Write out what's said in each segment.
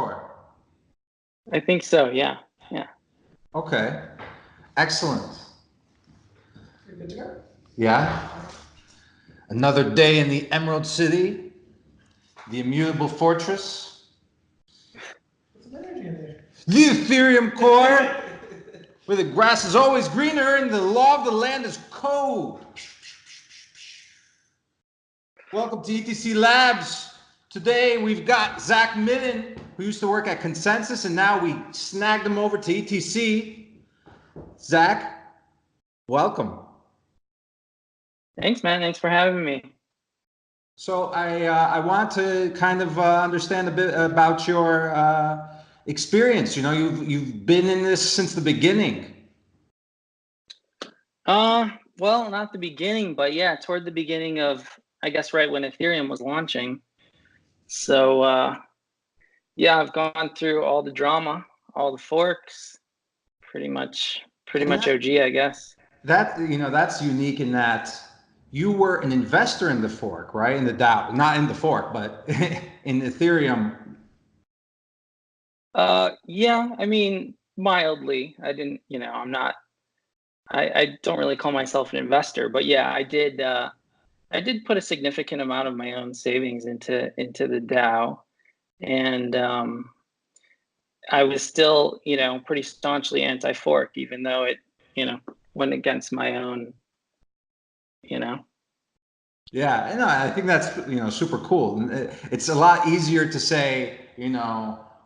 core? I think so. Yeah. Yeah. Okay. Excellent. You're good to go? Yeah. Another day in the Emerald City, the immutable fortress, Put some energy in there. the Ethereum core, where the grass is always greener and the law of the land is code. Welcome to ETC Labs. Today we've got Zac Mitton, who used to work at Consensus, and now we snagged him over to ETC. Zac, welcome. Thanks, man. Thanks for having me. So I want to kind of understand a bit about your experience. You know, you've been in this since the beginning. Well, not the beginning, but yeah, toward the beginning of, I guess, right when Ethereum was launching. So, yeah, I've gone through all the drama, all the forks, pretty much OG, I guess. That's unique in that you were an investor in the fork, right? In the DAO, not in the fork, but in Ethereum. Yeah, I mean, mildly. I didn't, I'm not. I don't really call myself an investor, but yeah, I did. I did put a significant amount of my own savings into the DAO, and I was still, pretty staunchly anti-fork, even though it, went against my own, Yeah, no, I think that's super cool. It's a lot easier to say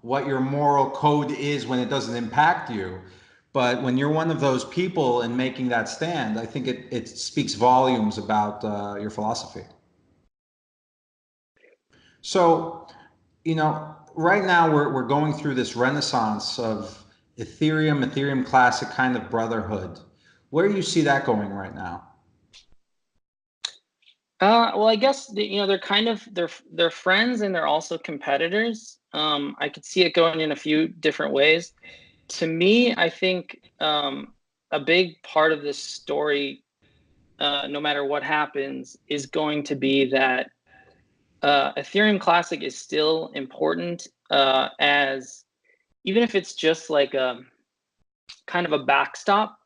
what your moral code is when it doesn't impact you, but when you're one of those people and making that stand, I think it speaks volumes about your philosophy. So, right now we're going through this renaissance of Ethereum Classic kind of brotherhood. Where do you see that going right now? Well, I guess they're kind of they're friends and they're also competitors. I could see it going in a few different ways. To me, I think a big part of this story, no matter what happens, is going to be that Ethereum Classic is still important, as even if it's just like a kind of a backstop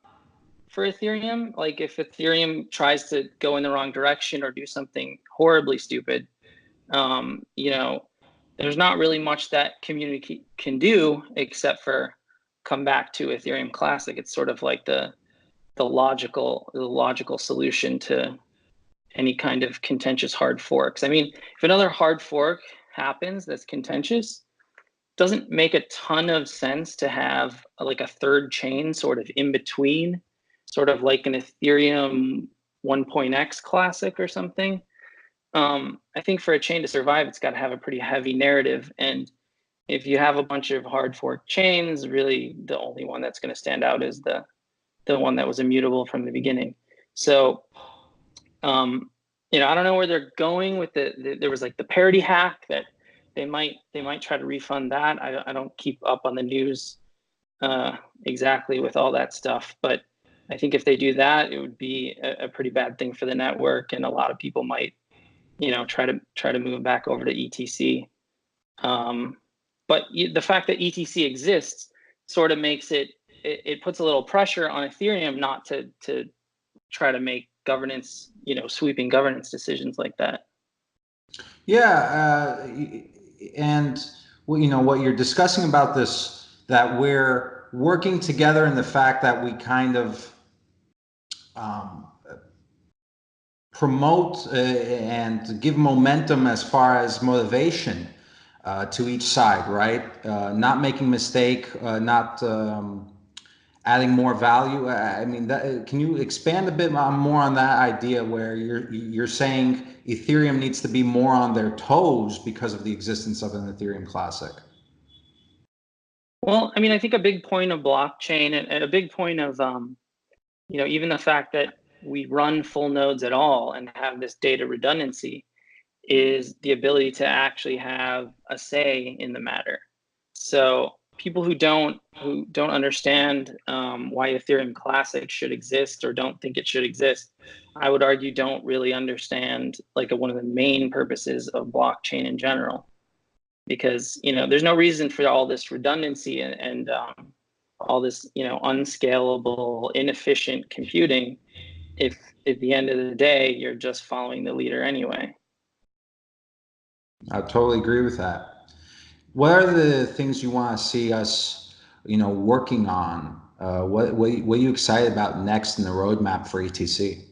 for Ethereum. Like if Ethereum tries to go in the wrong direction or do something horribly stupid, there's not really much that community can do except for come back to Ethereum Classic. It's sort of like the logical solution to any kind of contentious hard forks. I mean, if another hard fork happens that's contentious, doesn't make a ton of sense to have like a third chain sort of in between, sort of like an Ethereum 1.x classic or something. I think for a chain to survive, it's got to have a pretty heavy narrative. And if you have a bunch of hard fork chains, really the only one that's going to stand out is the one that was immutable from the beginning. So, I don't know where they're going with there was like the parity hack that they might try to refund that. I don't keep up on the news exactly with all that stuff, but I think if they do that, it would be a pretty bad thing for the network, and a lot of people might, try to move back over to ETC. But the fact that ETC exists sort of makes it puts a little pressure on Ethereum not to try to make governance, sweeping governance decisions like that. Yeah, and what you're discussing about this, that we're working together in the fact that we kind of promote and give momentum as far as motivation to each side, right? Not making mistake, not adding more value. I mean, can you expand a bit more on that idea where you're saying Ethereum needs to be more on their toes because of the existence of an Ethereum Classic? Well, I mean, I think a big point of blockchain and a big point of, even the fact that we run full nodes at all and have this data redundancy is the ability to actually have a say in the matter. So people who don't understand why Ethereum Classic should exist or don't think it should exist, I would argue don't really understand like one of the main purposes of blockchain in general. because there's no reason for all this redundancy and all this unscalable, inefficient computing if at the end of the day you're just following the leader anyway. I totally agree with that. What are the things you want to see us, working on? What are you excited about next in the roadmap for ETC?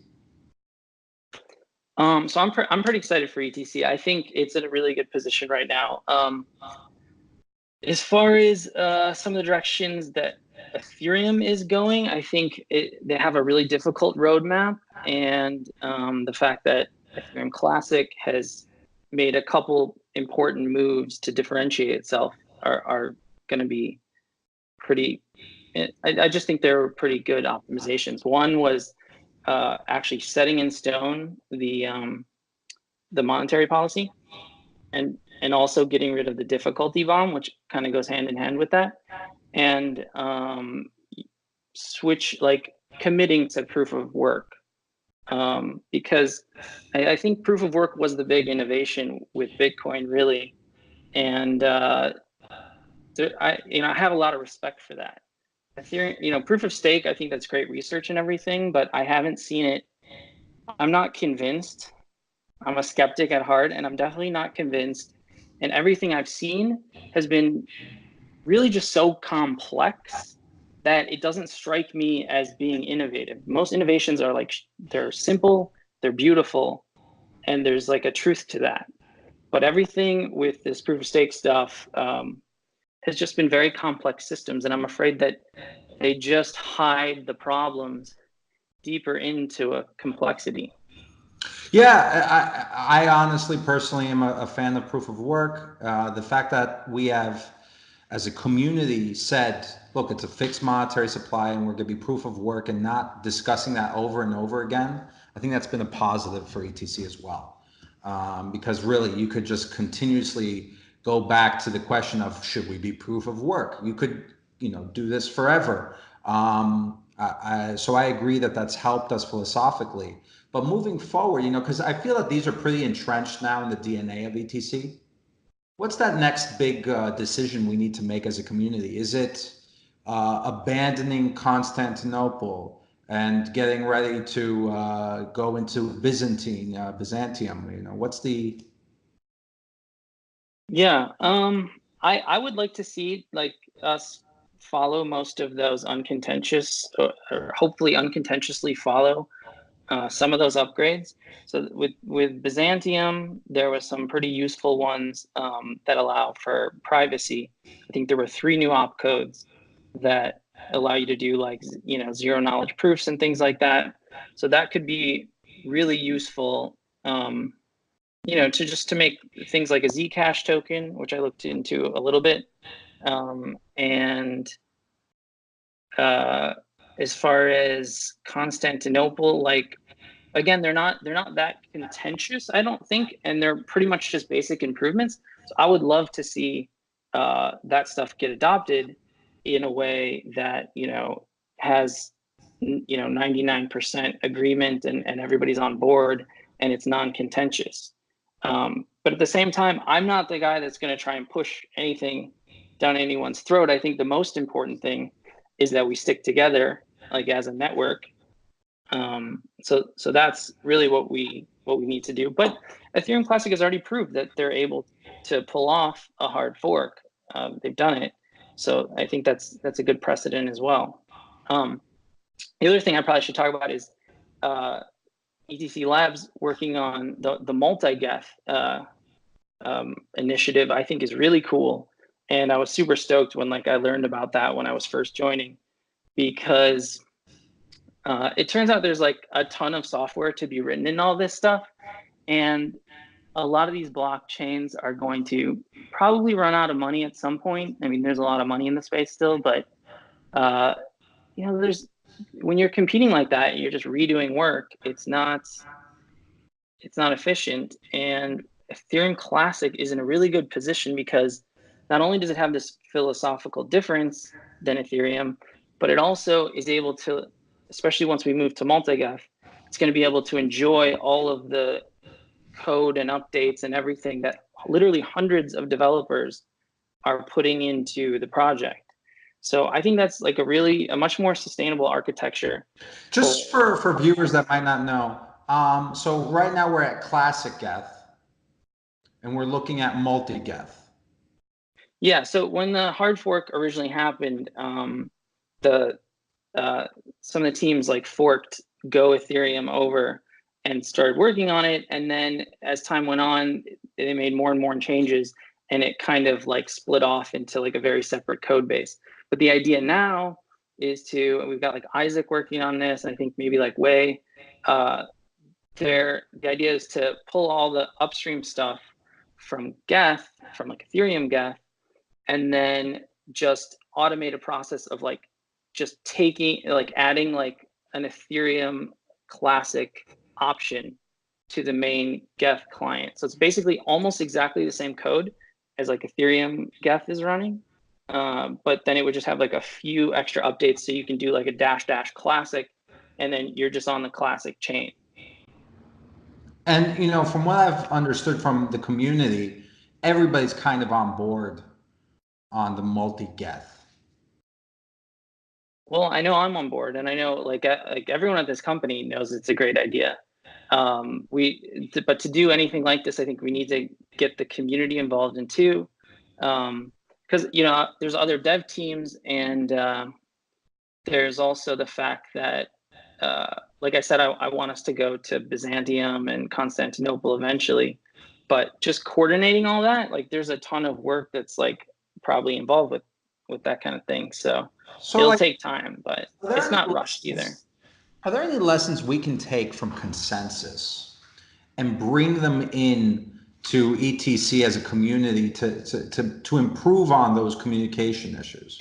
So I'm pretty excited for ETC. I think it's in a really good position right now. As far as some of the directions that Ethereum is going, I think they have a really difficult roadmap, and the fact that Ethereum Classic has made a couple important moves to differentiate itself are going to be pretty. I just think they're pretty good optimizations. One was actually setting in stone the monetary policy, and also getting rid of the difficulty bomb, which kind of goes hand in hand with that, and committing to proof of work, because I think proof of work was the big innovation with Bitcoin, really, and I have a lot of respect for that. Ethereum, proof of stake, I think that's great research and everything, but I haven't seen it. I'm not convinced. I'm a skeptic at heart, and I'm definitely not convinced. And everything I've seen has been really just so complex that it doesn't strike me as being innovative. Most innovations are they're simple, they're beautiful, and there's a truth to that. But everything with this proof of stake stuff has just been very complex systems, and I'm afraid that they just hide the problems deeper into a complexity. Yeah, I honestly, personally, am a fan of proof of work. The fact that we have, as a community, said, look, it's a fixed monetary supply and we're going to be proof of work, and not discussing that over and over again, I think that's been a positive for ETC as well. Because really, you could just continuously go back to the question of, should we be proof of work? You could, do this forever. So I agree that that's helped us philosophically. But moving forward, because I feel that these are pretty entrenched now in the DNA of ETC. What's that next big decision we need to make as a community? Is it abandoning Constantinople and getting ready to go into Byzantium? What's the... Yeah, I would like to see us follow most of those uncontentious, or hopefully uncontentiously follow some of those upgrades. So with Byzantium, there was some pretty useful ones that allow for privacy. I think there were 3 new opcodes that allow you to do zero knowledge proofs and things like that. So that could be really useful, to make things like a Zcash token, which I looked into a little bit, and as far as Constantinople, again, they're not that contentious, I don't think, and they're pretty much just basic improvements. So I would love to see that stuff get adopted in a way that has 99% agreement, and everybody's on board, and it's non-contentious. But at the same time, I'm not the guy that's going to try and push anything down anyone's throat. I think the most important thing is that we stick together, as a network. So that's really what we need to do. But Ethereum Classic has already proved that they're able to pull off a hard fork. They've done it. So I think that's a good precedent as well. The other thing I probably should talk about is ETC Labs working on the multi-geth initiative. I think is really cool, and I was super stoked when I learned about that when I was first joining, because it turns out there's a ton of software to be written in all this stuff, and a lot of these blockchains are going to probably run out of money at some point. I mean, there's a lot of money in the space still, but there's, when you're competing like that, you're just redoing work. It's not efficient. And Ethereum Classic is in a really good position because not only does it have this philosophical difference than Ethereum, but it also is able to, especially once we move to multi-geth, it's going to be able to enjoy all of the code and updates and everything that literally hundreds of developers are putting into the project. So I think that's like a much more sustainable architecture. Just for viewers that might not know, so right now we're at Classic Geth, and we're looking at multi-Geth. Yeah, so when the hard fork originally happened, the some of the teams like forked Go Ethereum over and started working on it. And then as time went on, they made more and more changes, and it kind of like split off into like a very separate code base. But the idea now is we've got like Isaac working on this, and I think maybe like Wei. The idea is to pull all the upstream stuff from Geth, from like Ethereum Geth, and then just automate a process of like just adding like an Ethereum Classic option to the main Geth client. So it's basically almost exactly the same code as like Ethereum Geth is running, but then it would just have like a few extra updates, so you can do like a -- Classic, and then you're just on the Classic chain. And from what I've understood from the community, everybody's kind of on board on the multi-Geth. Well, I know I'm on board, and I know like everyone at this company knows it's a great idea. But to do anything like this, I think we need to get the community involved in too, because there's other dev teams, and there's also the fact that, like I said, I want us to go to Byzantium and Constantinople eventually, but just coordinating all that, like there's a ton of work that's like probably involved with that kind of thing. So it'll like, take time, but it's not rushed either. Are there any lessons we can take from consensus and bring them in to ETC as a community to improve on those communication issues?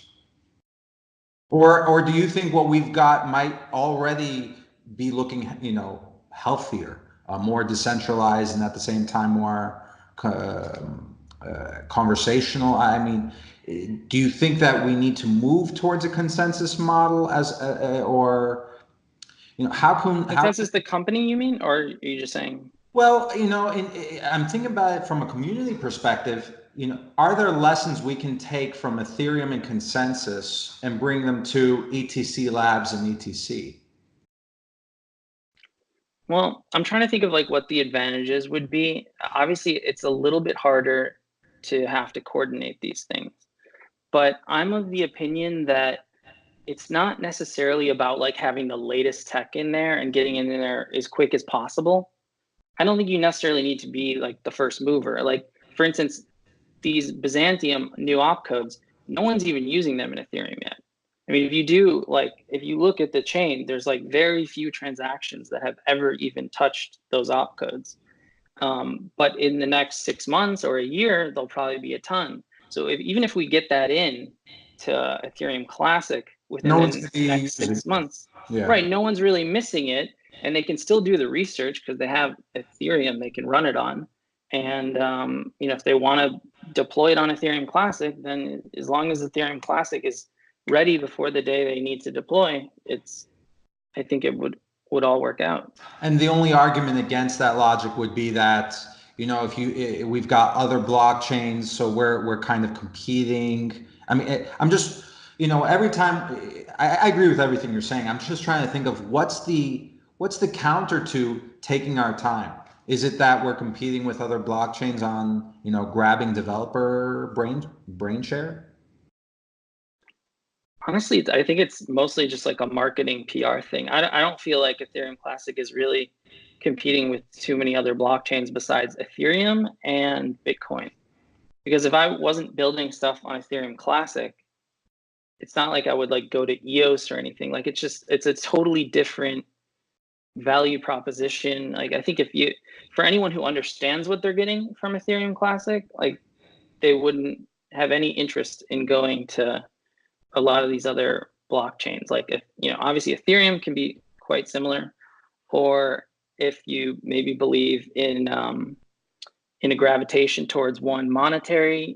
Or do you think what we've got might already be looking, healthier, more decentralized, and at the same time more conversational? I mean, do you think that we need to move towards a consensus model or how can Consensus the company, you mean, or are you just saying? Well, I'm thinking about it from a community perspective. Are there lessons we can take from Ethereum and consensus and bring them to ETC Labs and ETC? Well, I'm trying to think of like what the advantages would be. Obviously, it's a little bit harder to have to coordinate these things, but I'm of the opinion that it's not necessarily about like having the latest tech in there and getting in there as quick as possible. I don't think you necessarily need to be like the first mover. Like, for instance, these Byzantium new opcodes, no one's even using them in Ethereum yet. I mean, if you look at the chain, there's like very few transactions that have ever even touched those opcodes. But in the next 6 months or a year, there'll probably be a ton. So even if we get that in to Ethereum Classic within the next 6 months, right, no one's really missing it, and they can still do the research because they have Ethereum they can run it on. And if they want to deploy it on Ethereum Classic, then as long as Ethereum Classic is ready before the day they need to deploy, I think it would all work out. And the only argument against that logic would be that if we've got other blockchains, so we're kind of competing. I mean, I'm just every time I agree with everything you're saying. I'm just trying to think of what's the counter to taking our time. Is it that we're competing with other blockchains on grabbing developer brain share? Honestly, I think it's mostly just like a marketing PR thing. I don't feel like Ethereum Classic is really competing with too many other blockchains besides Ethereum and Bitcoin. Because if I wasn't building stuff on Ethereum Classic, it's not like I would like go to EOS or anything. Like it's a totally different value proposition. Like I think for anyone who understands what they're getting from Ethereum Classic, like they wouldn't have any interest in going to a lot of these other blockchains. Like obviously Ethereum can be quite similar, or if you maybe believe in a gravitation towards one monetary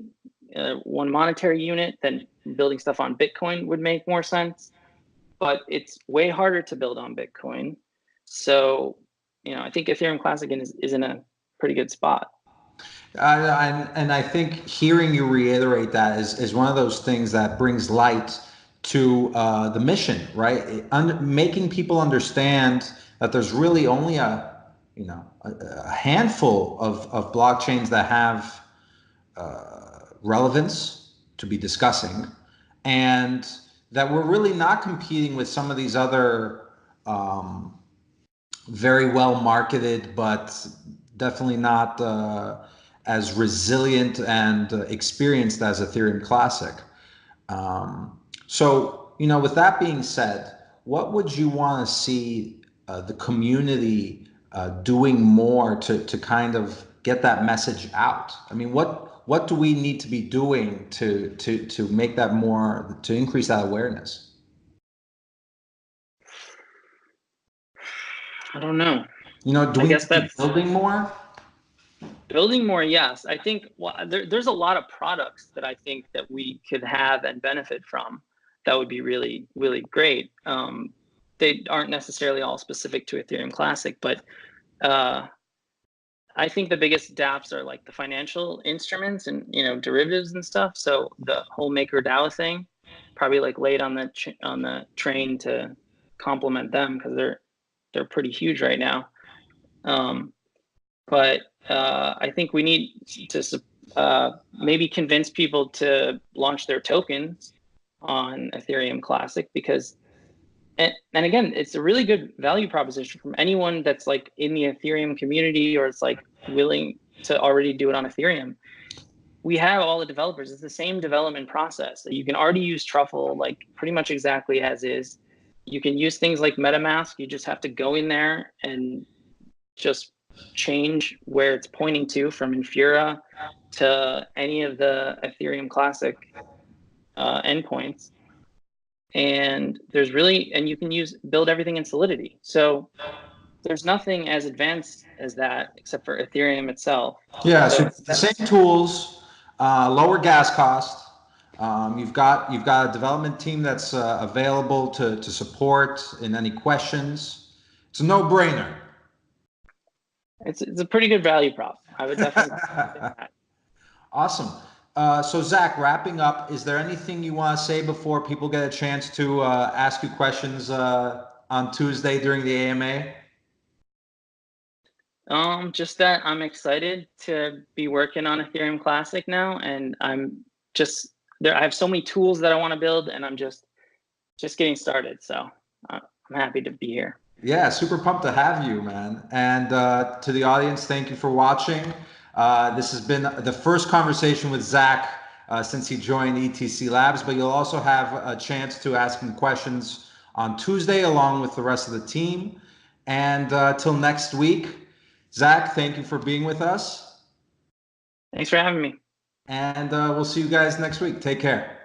unit, then building stuff on Bitcoin would make more sense. But it's way harder to build on Bitcoin. So I think Ethereum Classic is in a pretty good spot. And I think hearing you reiterate that is one of those things that brings light to the mission, right? Making people understand that there's really only a handful of blockchains that have relevance to be discussing, and that we're really not competing with some of these other very well marketed, but definitely not as resilient and experienced as Ethereum Classic. So, with that being said, what would you want to see the community doing more to kind of get that message out? I mean, what do we need to be doing to make that more, to increase that awareness? I don't know. Do I we guess need to be that's building more? building more. Yes, I think there's a lot of products that I think that we could have and benefit from. That would be really, really great. They aren't necessarily all specific to Ethereum Classic, but I think the biggest dApps are like the financial instruments and derivatives and stuff. So the whole MakerDAO thing, probably like late on the train to complement them because they're pretty huge right now. But I think we need to maybe convince people to launch their tokens on Ethereum Classic because, and again, it's a really good value proposition from anyone that's like in the Ethereum community or it's like willing to already do it on Ethereum. We have all the developers. It's the same development process. You can already use Truffle like pretty much exactly as is. You can use things like MetaMask. You just have to go in there and just change where it's pointing to from Infura to any of the Ethereum Classic endpoints. And you can build everything in Solidity. So there's nothing as advanced as that except for Ethereum itself. Yeah, so So the same tools, lower gas cost. You've got a development team that's available to support in any questions. It's a no-brainer. it's a pretty good value prop. I would definitely that. Awesome. So Zach, wrapping up, is there anything you want to say before people get a chance to ask you questions on Tuesday during the AMA? Just that I'm excited to be working on Ethereum Classic now, and I'm just there. I have so many tools that I want to build, and I'm just getting started. So I'm happy to be here. Yeah, super pumped to have you, man. And to the audience, thank you for watching. This has been the first conversation with Zach since he joined ETC Labs, but you'll also have a chance to ask him questions on Tuesday along with the rest of the team. And till next week, Zach, thank you for being with us. Thanks for having me. And we'll see you guys next week. Take care.